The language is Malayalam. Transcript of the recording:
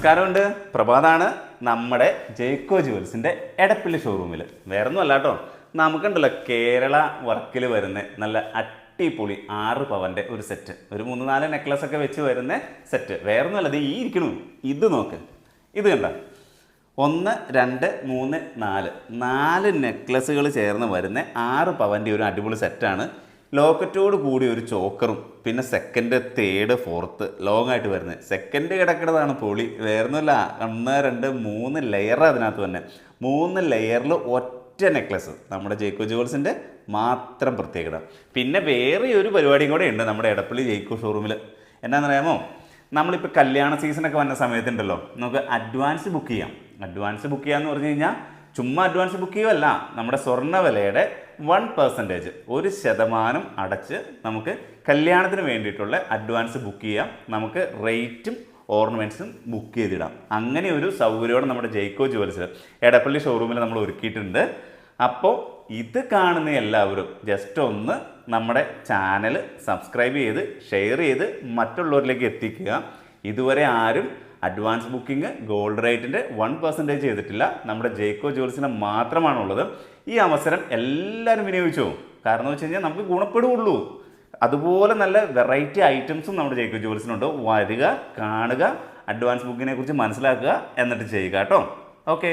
നമസ്കാരമുണ്ട്, പ്രഭാതാണ്. നമ്മുടെ ജയ്ക്കോ ജുവൽസിൻ്റെ എടപ്പള്ളി ഷോറൂമിൽ വേറൊന്നും അല്ല കേട്ടോ, നമുക്കുണ്ടല്ലോ കേരള വർക്കിൽ വരുന്ന നല്ല അടിപൊളി 6 പവൻ്റെ ഒരു സെറ്റ്, ഒരു 3-4 നെക്ലസ് ഒക്കെ വെച്ച് വരുന്ന സെറ്റ്. വേറൊന്നും അല്ല, ഈ ഇരിക്കണു, ഇത് നോക്ക്, ഇത് കണ്ട 1, 2, 3, 4 നെക്ലസുകൾ ചേർന്ന് വരുന്ന 6 പവൻ്റെ ഒരു അടിപൊളി സെറ്റാണ്. ലോക്കറ്റോട് കൂടി ഒരു ചോക്കറും, പിന്നെ സെക്കൻഡ്, തേർഡ്, ഫോർത്ത് ലോങ് ആയിട്ട് വരുന്നത്. സെക്കൻഡ് കിടക്കുന്നതാണ് പൊളി, വേറൊന്നുമില്ല. 1, 2, 3 ലെയർ അതിനകത്ത് തന്നെ, 3 ലെയറിൽ ഒറ്റ നെക്ലസ്. നമ്മുടെ ജയ്ക്കോ ജുവൽസിൻ്റെ മാത്രം പ്രത്യേകത. പിന്നെ വേറെ ഒരു പരിപാടിയും കൂടെ ഉണ്ട് നമ്മുടെ എടപ്പള്ളി ജയ്ക്കോ ഷോറൂമിൽ. എന്നാണെന്നറിയാമോ, നമ്മളിപ്പോൾ കല്യാണ സീസണൊക്കെ വന്ന സമയത്തുണ്ടല്ലോ, നമുക്ക് അഡ്വാൻസ് ബുക്ക് ചെയ്യാം. അഡ്വാൻസ് ബുക്ക് ചെയ്യാമെന്ന് പറഞ്ഞു കഴിഞ്ഞാൽ ചുമ്മാ അഡ്വാൻസ് ബുക്ക് ചെയ്യുമല്ല, നമ്മുടെ സ്വർണ്ണ വിലയുടെ 1%, 1% അടച്ച് നമുക്ക് കല്യാണത്തിന് വേണ്ടിയിട്ടുള്ള അഡ്വാൻസ് ബുക്ക് ചെയ്യാം. നമുക്ക് റേറ്റും ഓർണമെൻറ്റ്സും ബുക്ക് ചെയ്തിടാം. അങ്ങനെ ഒരു സൗകര്യമാണ് നമ്മുടെ ജയ്ക്കോ ജുവൽസ് എടപ്പള്ളി ഷോറൂമിൽ നമ്മൾ ഒരുക്കിയിട്ടുണ്ട്. അപ്പോൾ ഇത് കാണുന്ന എല്ലാവരും ജസ്റ്റ് ഒന്ന് നമ്മുടെ ചാനൽ സബ്സ്ക്രൈബ് ചെയ്ത് ഷെയർ ചെയ്ത് മറ്റുള്ളവരിലേക്ക് എത്തിക്കുക. ഇതുവരെ ആരും അഡ്വാൻസ് ബുക്കിംഗ് ഗോൾഡ് റേറ്റിൻ്റെ 1% ചെയ്തിട്ടില്ല. നമ്മുടെ ജയ്ക്കോ ജുവൽസിന് മാത്രമാണുള്ളത്. ഈ അവസരം എല്ലാവരും വിനിയോഗിച്ചു. കാരണം എന്ന് വെച്ച് കഴിഞ്ഞാൽ നമുക്ക് ഗുണപ്പെടുകയുള്ളൂ. അതുപോലെ നല്ല വെറൈറ്റി ഐറ്റംസും നമ്മുടെ ജയ്ക്കോ ജുവൽസിനുണ്ട്. വരിക, കാണുക, അഡ്വാൻസ് ബുക്കിങ്ങിനെ കുറിച്ച് മനസ്സിലാക്കുക, എന്നിട്ട് ചെയ്യുക കേട്ടോ. ഓക്കെ.